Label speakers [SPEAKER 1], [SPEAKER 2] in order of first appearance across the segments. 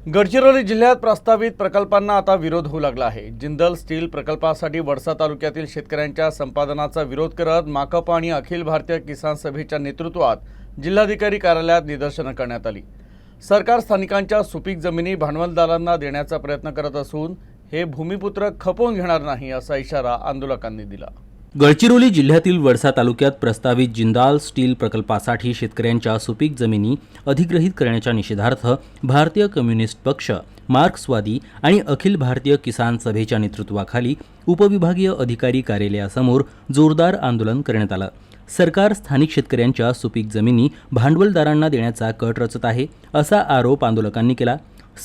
[SPEAKER 1] गडचिरोली जिल्ह्यात प्रस्तावित प्रकल्पांना आता विरोध होऊ लागला आहे। जिंदल स्टील प्रकल्पासाठी वडसा तालुक्यातील शेतकऱ्यांच्या संपादनाचा विरोध करत माकप आणि अखिल भारतीय किसान सभेच्या नेतृत्वात जिल्हाधिकारी कार्यालयात निदर्शनं करण्यात आली। सरकार स्थानिकांच्या सुपीक जमिनी भांडवलदारांना देण्याचा प्रयत्न करत असून हे भूमिपुत्र खपवून घेणार नाही असा इशारा आंदोलकांनी दिला।
[SPEAKER 2] गडचिरोली जिल्ह्यातील वडसा तालुक्यात प्रस्तावित जिंदाल स्टील प्रकल्पासाठी शेतकऱ्यांच्या सुपीक जमिनी अधिग्रहित करण्याच्या निषेधार्थ भारतीय कम्युनिस्ट पक्ष, मार्क्सवादी आणि अखिल भारतीय किसान सभेच्या नेतृत्वाखाली उपविभागीय अधिकारी कार्यालयासमोर जोरदार आंदोलन करण्यात आलं। सरकार स्थानिक शेतकऱ्यांच्या सुपीक जमिनी भांडवलदारांना देण्याचा कट रचत आहे असा आरोप आंदोलकांनी केला।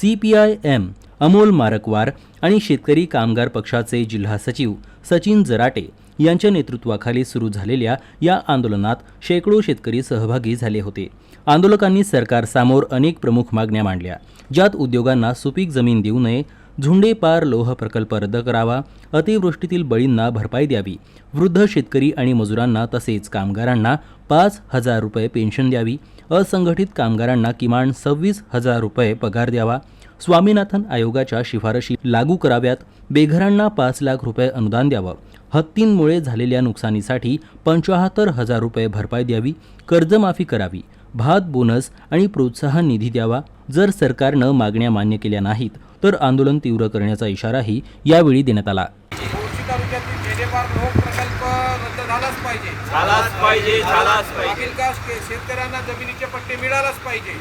[SPEAKER 2] CPIM अमोल मारकवार आणि शेतकरी कामगार पक्षाचे जिल्हा सचिव सचिन जराटे यांच्या नेतृत्वाखाली सुरू झालेल्या या आंदोलनात शेकडो शेतकरी सहभागी झाले होते। आंदोलकांनी सरकारसमोर अनेक प्रमुख मागण्या मांडल्या, ज्यात उद्योगांना सुपीक जमीन देऊ नये, झुंडेपार लोह प्रकल्प रद्द करावा, अतिवृष्टीतील बळींना भरपाई द्यावी, वृद्ध शेतकरी आणि मजुरांना तसेच कामगारांना 5,000 रुपये पेन्शन द्यावी, असंघटित कामगारांना किमान 26,000 रुपये पगार द्यावा, स्वामीनाथन आयोगाच्या शिफारशी लागू कराव्यात, बेघरांना 5 लाख रुपये अनुदान द्यावं, हत्तींमुळे झालेल्या नुकसानीसाठी 75,000 रुपये भरपाई द्यावी, कर्जमाफी करावी, भात बोनस आणि प्रोत्साहन निधी द्यावा। जर सरकारनं मागण्या मान्य केल्या नाहीत तर आंदोलन तीव्र करण्याचा इशाराही यावेळी देण्यात आला।
[SPEAKER 3] शेतकऱ्यांना जमिनीचे पट्टे मिळालाच पाहिजे।